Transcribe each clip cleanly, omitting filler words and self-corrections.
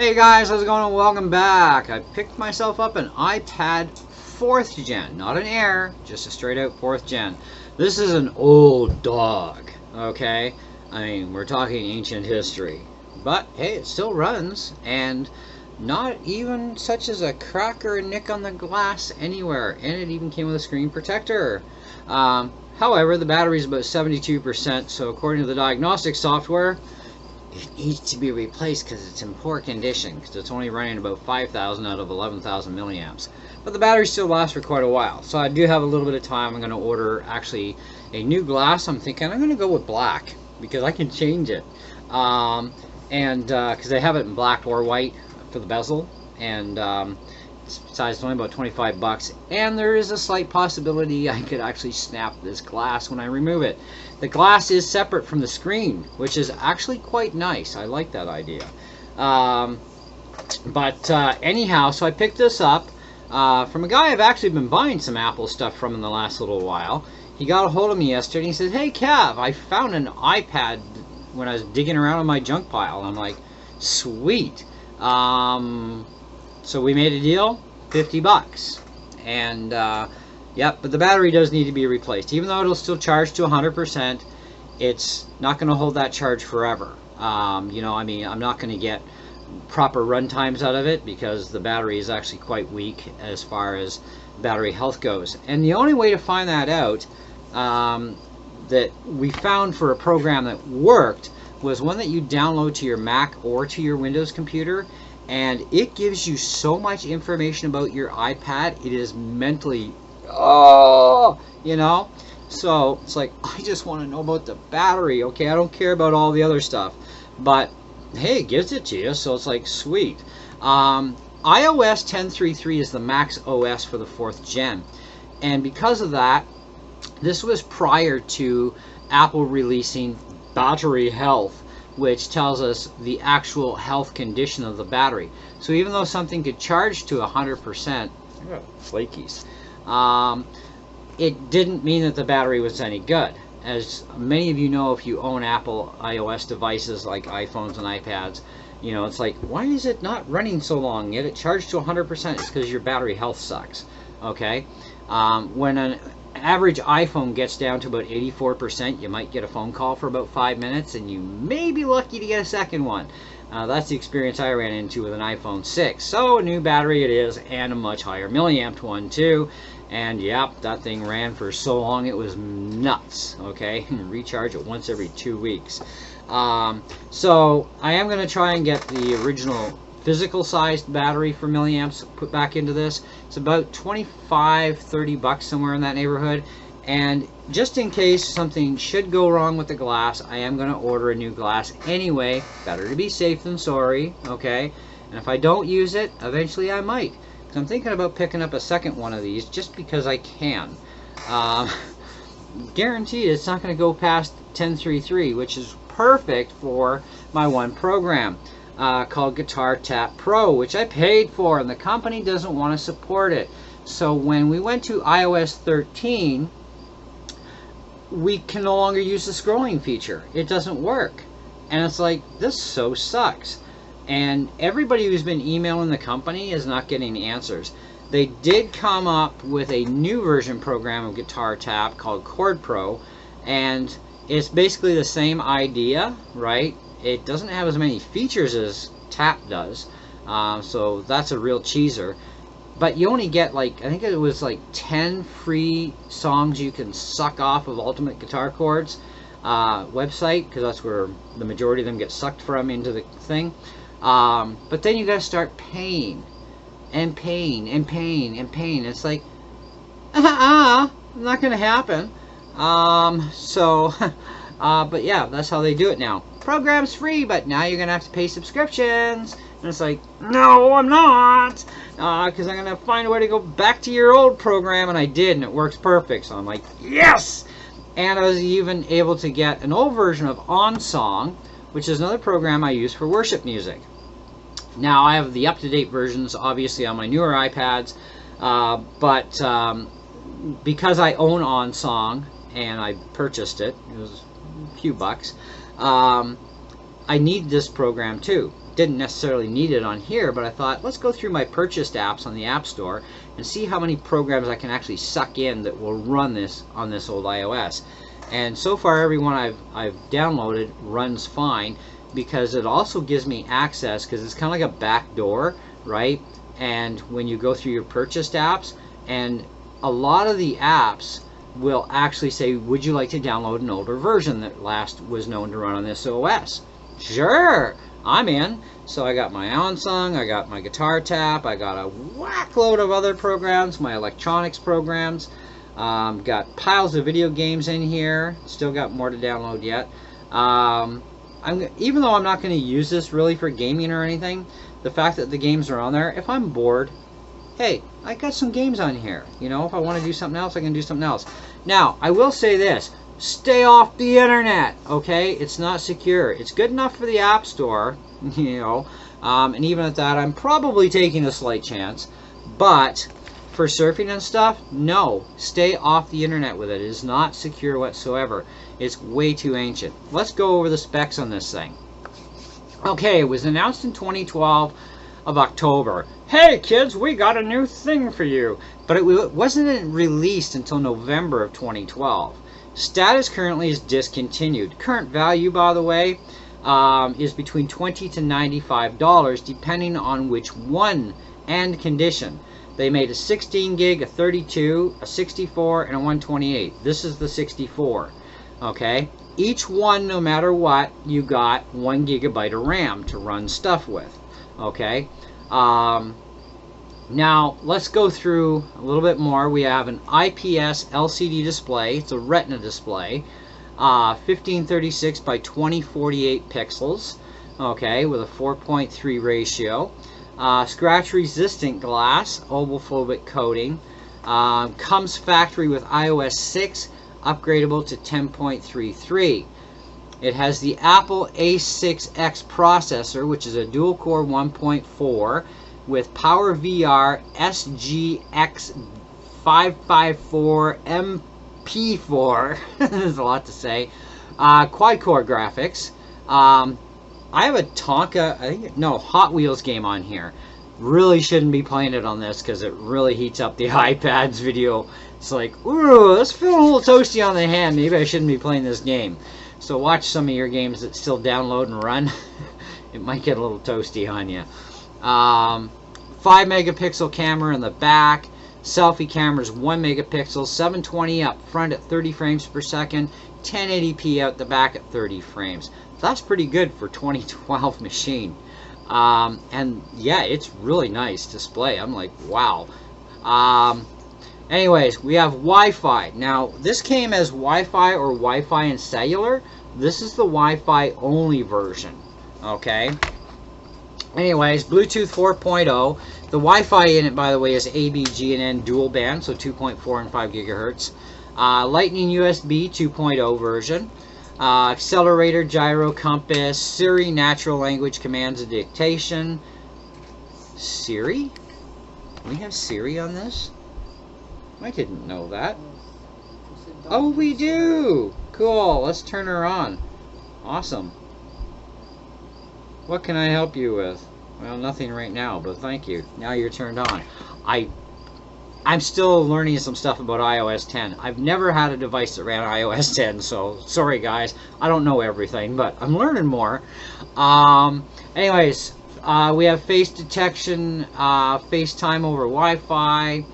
Hey guys, how's it going? Welcome back. I picked myself up an iPad 4th gen, not an Air, just a straight out 4th gen. This is an old dog, okay? I mean, we're talking ancient history. But hey, it still runs, and not even such as a crack or a nick on the glass anywhere, and it even came with a screen protector. However, the battery is about 72%, so according to the diagnostic software, it needs to be replaced because it's in poor condition, because it's only running about 5,000 out of 11,000 milliamps. But the battery still lasts for quite a while, so I do have a little bit of time. I'm going to order actually a new glass. I'm thinking I'm going to go with black because I can change it, and because they have it in black or white for the bezel, and besides it's only about 25 bucks, and there is a slight possibility I could actually snap this glass when I remove it. The glass is separate from the screen, which is actually quite nice. I like that idea. Anyhow, so I picked this up from a guy I've actually been buying some Apple stuff from in the last little while. He got a hold of me yesterday and he said, "Hey Cav, I found an iPad when I was digging around in my junk pile." I'm like, sweet. So we made a deal, 50 bucks. And yep, but the battery does need to be replaced. Even though it'll still charge to 100%, it's not going to hold that charge forever. You know, I mean, I'm not going to get proper run times out of it because the battery is actually quite weak as far as battery health goes. And the only way to find that out that we found for a program that worked was one that you download to your Mac or to your Windows computer, and it gives you so much information about your iPad. It is mentally, you know, so it's like, I just want to know about the battery. Okay, I don't care about all the other stuff, but hey, it gives it to you, so it's like, sweet. iOS 10.3.3 is the max OS for the 4th gen, and because of that, this was prior to Apple releasing battery health, which tells us the actual health condition of the battery. So even though something could charge to 100%, flakies, it didn't mean that the battery was any good. As many of you know, if you own Apple iOS devices like iPhones and iPads, you know, it's like, why is it not running so long yet it charged to 100%? It's because your battery health sucks. Okay, when an average iPhone gets down to about 84%, you might get a phone call for about 5 minutes, and you may be lucky to get a second one. That's the experience I ran into with an iPhone 6. So a new battery it is, and a much higher milliamp one too. And yep, that thing ran for so long it was nuts. Okay, recharge it once every 2 weeks. So I am going to try and get the original physical sized battery for milliamps put back into this. It's about 25-30 bucks, somewhere in that neighborhood. And just in case something should go wrong with the glass, I am going to order a new glass anyway. Better to be safe than sorry, okay? And if I don't use it, eventually I might. So I'm thinking about picking up a second one of these just because I can. Guaranteed it's not going to go past 10.3.3, which is perfect for my one program called Guitar Tap Pro, which I paid for, and the company doesn't want to support it. So when we went to iOS 13, we can no longer use the scrolling feature. It doesn't work. And it's like, this so sucks. And everybody who's been emailing the company is not getting answers. They did come up with a new version program of Guitar Tap called Chord Pro, and it's basically the same idea, right? It doesn't have as many features as Tap does, so that's a real cheeser. But you only get, like, I think it was like 10 free songs you can suck off of Ultimate Guitar Chords website, because that's where the majority of them get sucked from into the thing. But then you got to start paying and paying and paying and paying. It's like, not going to happen. But yeah, that's how they do it now. Program's free, but now you're going to have to pay subscriptions. And it's like, no, I'm not. Because I'm going to find a way to go back to your old program. And I did, and it works perfect. So I'm like, yes! And I was even able to get an old version of OnSong, which is another program I use for worship music. Now, I have the up-to-date versions, obviously, on my newer iPads. Because I own OnSong, and I purchased it, it was a few bucks, I need this program too. didn't necessarily need it on here, but I thought, let's go through my purchased apps on the App Store and see how many programs I can actually suck in that will run this on this old iOS. And so far, every one I've downloaded runs fine, because it also gives me access, because it's kind of like a back door, right? And when you go through your purchased apps, and a lot of the apps will actually say, would you like to download an older version that last was known to run on this OS? Sure, I'm in. So I got my OnSong, I got my Guitar Tap, I got a whack load of other programs, my electronics programs, got piles of video games in here, still got more to download yet. Even though I'm not going to use this really for gaming or anything, the fact that the games are on there, if I'm bored, hey, I got some games on here. You know, if I want to do something else, I can do something else. Now, I will say this. Stay off the internet, okay? It's not secure. It's good enough for the App Store, you know, and even at that, I'm probably taking a slight chance. But for surfing and stuff, no. Stay off the internet with it. It is not secure whatsoever. It's way too ancient. Let's go over the specs on this thing. Okay, it was announced in 2012 of October. Hey kids, we got a new thing for you. But it wasn't released until November of 2012. Status currently is discontinued. Current value, by the way, is between $20 to $95, depending on which one and condition. They made a 16 gig, a 32, a 64, and a 128. This is the 64. Okay? Each one, no matter what, you got 1 gigabyte of RAM to run stuff with. Okay? Now, let's go through a little bit more. We have an IPS LCD display. It's a Retina display. 1536 by 2048 pixels. Okay, with a 4.3 ratio. Scratch-resistant glass, oval-phobic coating. Comes factory with iOS 6, upgradable to 10.33. It has the Apple A6X processor, which is a dual-core 1.4 with PowerVR SGX554 MP4. There's a lot to say. Quad-core graphics. I have a Tonka, Hot Wheels game on here. Really shouldn't be playing it on this because it really heats up the iPad's video. It's like, ooh, let's feel a little toasty on the hand. Maybe I shouldn't be playing this game. So watch some of your games that still download and run. It might get a little toasty on you. 5 megapixel camera in the back. Selfie camera's 1 megapixel. 720 up front at 30 frames per second. 1080p out the back at 30 frames. That's pretty good for 2012 machine. And yeah, it's really nice display. I'm like, wow. Anyways, we have Wi-Fi. Now, this came as Wi-Fi or Wi-Fi and cellular. This is the Wi-Fi only version. Okay. Anyways, Bluetooth 4.0. The Wi-Fi in it, by the way, is AB, G&N dual band, so 2.4 and 5 gigahertz. Lightning USB 2.0 version. Accelerator, gyro, compass, Siri, natural language commands and dictation. Siri? We have Siri on this? I didn't know that. Oh, we do! Cool, let's turn her on. Awesome. What can I help you with? Well, nothing right now, but thank you. Now you're turned on. I'm still learning some stuff about iOS 10. I've never had a device that ran iOS 10, so sorry guys. I don't know everything, but I'm learning more. Anyways, we have face detection, FaceTime over Wi-Fi.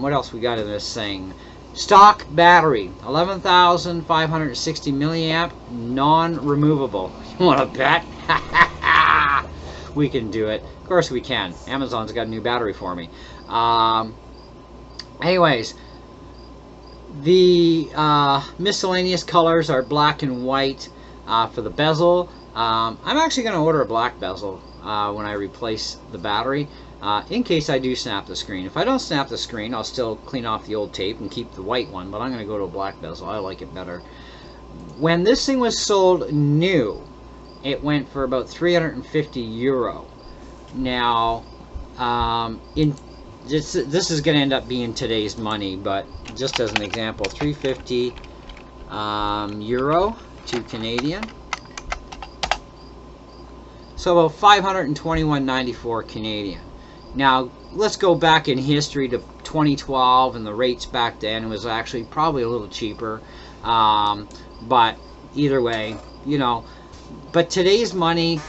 What else we got in this thing? Stock battery, 11,560 milliamp, non-removable. You want to bet? We can do it. Of course we can. Amazon's got a new battery for me. Anyways, the miscellaneous colors are black and white for the bezel. I'm actually going to order a black bezel when I replace the battery, in case I do snap the screen. If I don't snap the screen, I'll still clean off the old tape and keep the white one, but I'm going to go to a black bezel. I like it better. When this thing was sold new, it went for about 350 euro. Now, this is going to end up being today's money, but just as an example, 350 euro to Canadian. So So about 521.94 Canadian. Now let's go back in history to 2012, and the rates back then, it was actually probably a little cheaper, but either way, you know. But today's money,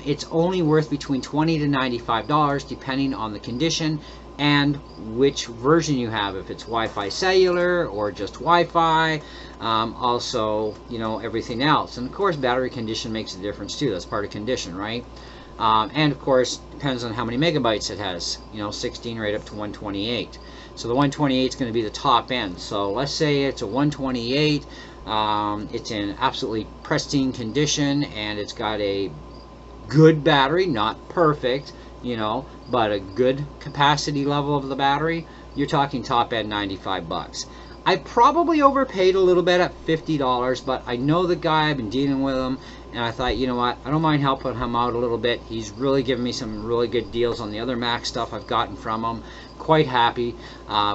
it's only worth between $20 to $95 depending on the condition and which version you have, if it's Wi-Fi cellular or just Wi-Fi, also, you know, everything else. And of course battery condition makes a difference too. That's part of condition, right? And of course depends on how many megabytes it has, you know, 16 right up to 128. So the 128 is going to be the top end. So let's say it's a 128, it's in absolutely pristine condition, and it's got a good battery, not perfect, you know, but a good capacity level of the battery. You're talking top end $95. I probably overpaid a little bit at $50, but I know the guy, I've been dealing with him, and I thought, you know what, I don't mind helping him out a little bit. He's really given me some really good deals on the other Mac stuff I've gotten from him. Quite happy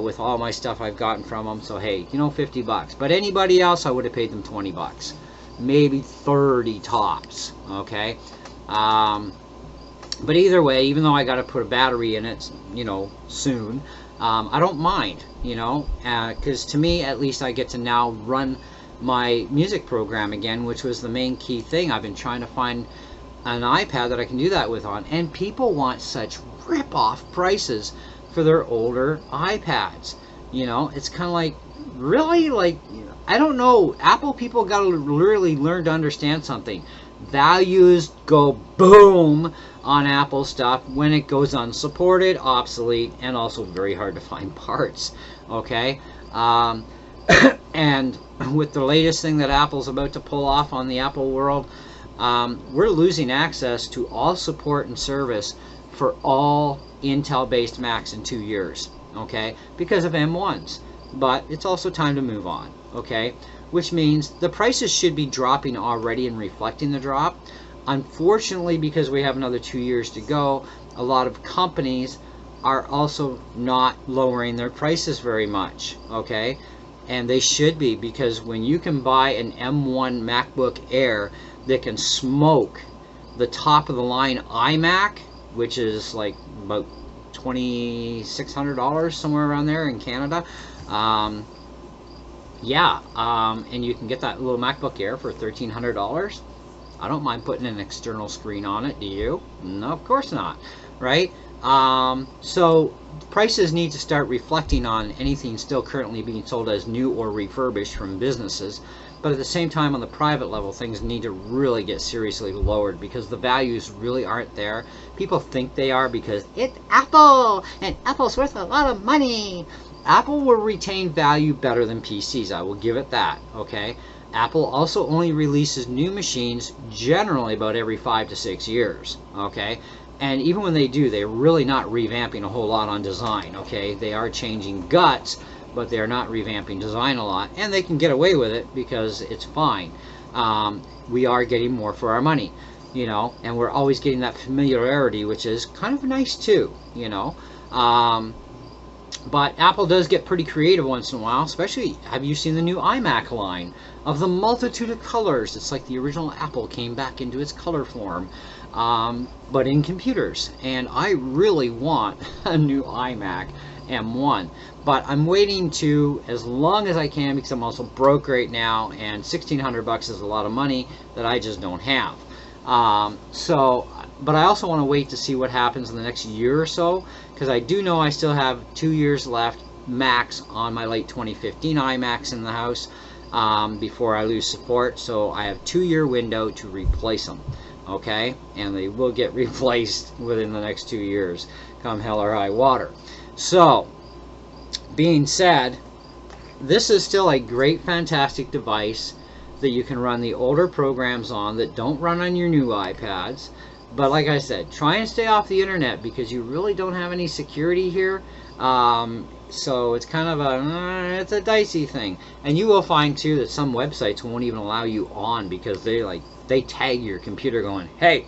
with all my stuff I've gotten from him. So hey, you know, $50. But anybody else, I would have paid them $20, maybe 30 tops. Okay. But either way, even though I got to put a battery in it, you know, soon, I don't mind, you know, because to me, at least, I get to now run my music program again, which was the main key thing. I've been trying to find an iPad that I can do that with on, and people want such rip-off prices for their older iPads. You know, it's kind of like, really, like, I don't know, Apple people got to really learn to understand something. Values go boom on Apple stuff when it goes unsupported, obsolete, and also very hard to find parts. Okay, and with the latest thing that Apple's about to pull off on the Apple world, we're losing access to all support and service for all Intel-based Macs in 2 years. Okay, because of M1s. But it's also time to move on. Okay, which means the prices should be dropping already and reflecting the drop. Unfortunately, because we have another 2 years to go, a lot of companies are also not lowering their prices very much. Okay, and they should be, because when you can buy an M1 MacBook Air that can smoke the top of the line iMac, which is like about $2,600, somewhere around there in Canada, yeah, and you can get that little MacBook Air for $1,300. I don't mind putting an external screen on it, do you? No, of course not, right? So prices need to start reflecting on anything still currently being sold as new or refurbished from businesses. But at the same time, on the private level, things need to really get seriously lowered, because the values really aren't there. People think they are because it's Apple, and Apple's worth a lot of money. Apple will retain value better than PCs, I will give it that, okay? Apple also only releases new machines generally about every 5 to 6 years, okay? And even when they do, they're really not revamping a whole lot on design, okay? They are changing guts, but they're not revamping design a lot, and they can get away with it because it's fine. We are getting more for our money, you know, and we're always getting that familiarity, which is kind of nice too, you know. But Apple does get pretty creative once in a while, especially, have you seen the new iMac line of the multitude of colors? It's like the original Apple came back into its color form, but in computers. And I really want a new iMac M1, but I'm waiting to, as long as I can, because I'm also broke right now, and $1,600 is a lot of money that I just don't have. But I also want to wait to see what happens in the next year or so, because I do know I still have 2 years left max on my late 2015 iMacs in the house before I lose support. So I have a 2-year window to replace them, okay? And they will get replaced within the next 2 years, come hell or high water. So, being said, this is still a great, fantastic device that you can run the older programs on that don't run on your new iPads. But like I said, try and stay off the internet, because you really don't have any security here. So it's kind of it's a dicey thing. And you will find too that some websites won't even allow you on, because they tag your computer going, hey,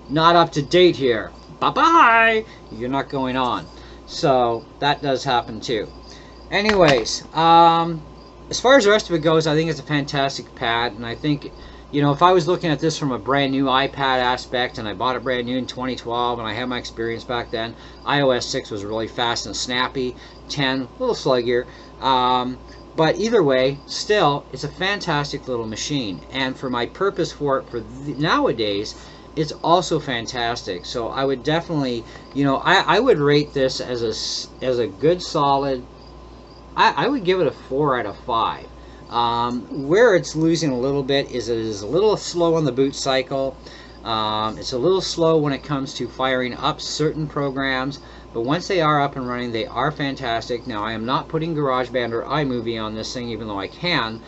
not up to date here, bye-bye, you're not going on. So that does happen too. Anyways, as far as the rest of it goes, I think it's a fantastic pad, and I think you know, if I was looking at this from a brand new iPad aspect, and I bought it brand new in 2012, and I had my experience back then, iOS 6 was really fast and snappy. 10, a little sluggier. But either way, still, it's a fantastic little machine. And for my purpose for it nowadays, it's also fantastic. So I would definitely, you know, I would rate this as a good solid. I would give it a 4 out of 5. Where it's losing a little bit is it is a little slow on the boot cycle. It's a little slow when it comes to firing up certain programs, but once they are up and running, they are fantastic. Now, I am not putting GarageBand or iMovie on this thing, even though I can.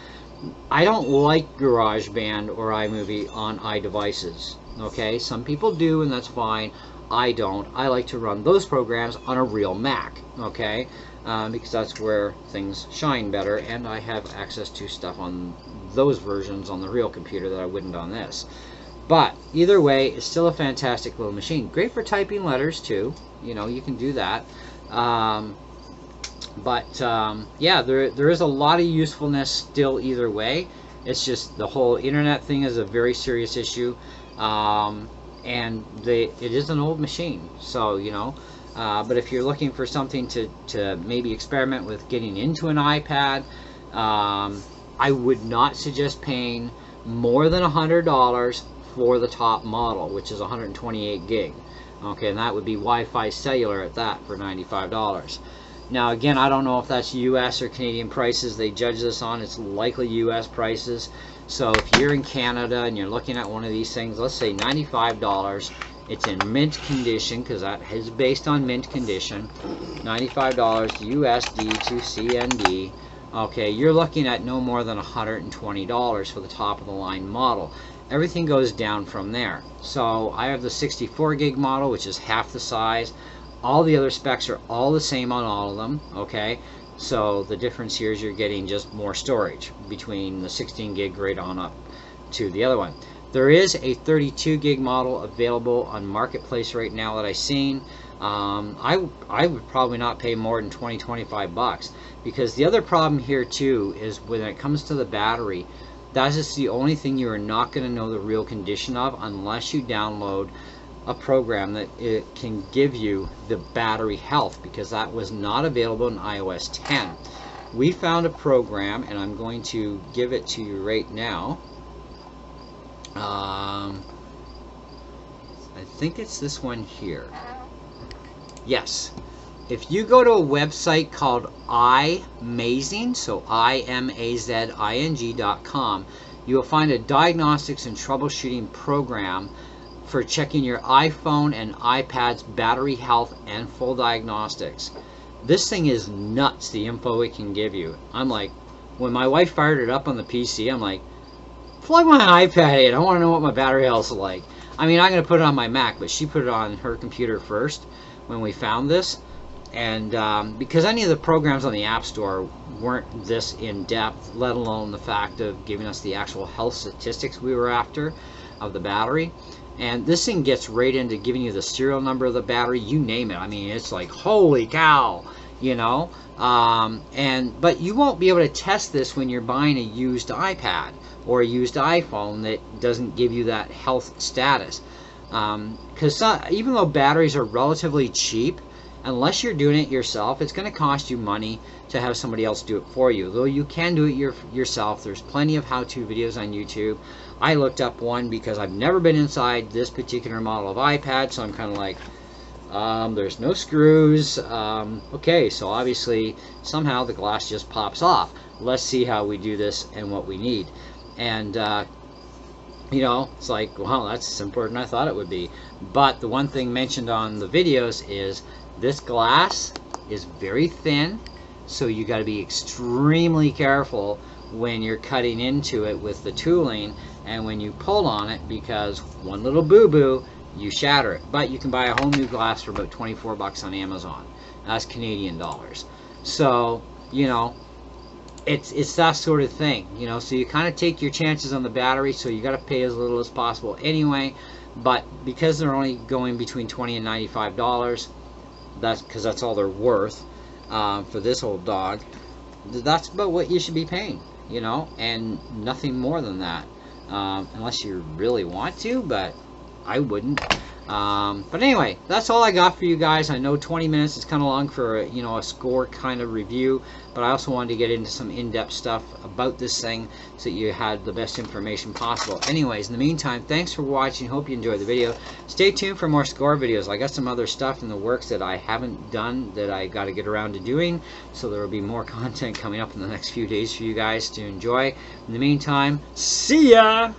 I don't like GarageBand or iMovie on iDevices. Okay, some people do, and that's fine. I don't. I like to run those programs on a real Mac. Okay. Because that's where things shine better, and I have access to stuff on those versions on the real computer that I wouldn't on this. But either way, it's still a fantastic little machine. Great for typing letters too. You know, you can do that. Yeah, there is a lot of usefulness still either way. It's just the whole internet thing is a very serious issue, and it is an old machine, so you know. But if you're looking for something to maybe experiment with getting into an iPad, I would not suggest paying more than $100 for the top model, which is 128 gig. Okay, and that would be Wi-Fi cellular at that for $95. Now again, I don't know if that's US or Canadian prices they judge this on. It's likely US prices. So if you're in Canada and you're looking at one of these things, let's say $95. It's in mint condition, because that is based on mint condition. $95 USD to CND. Okay, you're looking at no more than $120 for the top of the line model. Everything goes down from there. So I have the 64 gig model, which is half the size. All the other specs are all the same on all of them. Okay, so the difference here is you're getting just more storage between the 16 gig right on up to the other one. There is a 32 gig model available on Marketplace right now that I've seen. I would probably not pay more than $20-25, because the other problem here too is when it comes to the battery, that's just the only thing you are not going to know the real condition of unless you download a program that it can give you the battery health, because that was not available in iOS 10. We found a program, and I'm going to give it to you right now. I think it's this one here. Yes. If you go to a website called iMazing, so imazing.com, you will find a diagnostics and troubleshooting program for checking your iPhone and iPad's battery health and full diagnostics. This thing is nuts, the info it can give you. I'm like, when my wife fired it up on the PC, I'm like, plug my iPad in. I want to know what my battery health is like. I mean, I'm going to put it on my Mac, but she put it on her computer first when we found this. And because any of the programs on the App Store weren't this in-depth, let alone the fact of giving us the actual health statistics we were after of the battery. And this thing gets right into giving you the serial number of the battery, you name it. I mean, it's like, holy cow, you know. But you won't be able to test this when you're buying a used iPad or a used iPhone that doesn't give you that health status. Because even though batteries are relatively cheap, unless you're doing it yourself, it's going to cost you money to have somebody else do it for you. Though you can do it yourself. There's plenty of how-to videos on YouTube. I looked up one because I've never been inside this particular model of iPad, so I'm kind of like, there's no screws. Okay, so obviously somehow the glass just pops off. Let's see how we do this and what we need. And you know, it's like, wow, that's simpler than I thought it would be. But the one thing mentioned on the videos is this glass is very thin, so you got to be extremely careful when you're cutting into it with the tooling and when you pull on it, because one little boo-boo, you shatter it. But you can buy a whole new glass for about 24 bucks on Amazon. That's Canadian dollars. So, you know, it's that sort of thing, you know. So you kind of take your chances on the battery, so you got to pay as little as possible anyway. But because they're only going between $20 and $95, that's because that's all they're worth for this old dog. That's about what you should be paying, you know, and nothing more than that. unless you really want to, but I wouldn't. But anyway, that's all I got for you guys. I know 20 minutes is kind of long for a score kind of review, but I also wanted to get into some in-depth stuff about this thing so that you had the best information possible. Anyways, in the meantime, thanks for watching. Hope you enjoyed the video. Stay tuned for more score videos. I got some other stuff in the works that I haven't done that I got to get around to doing, so there will be more content coming up in the next few days for you guys to enjoy. In the meantime, see ya!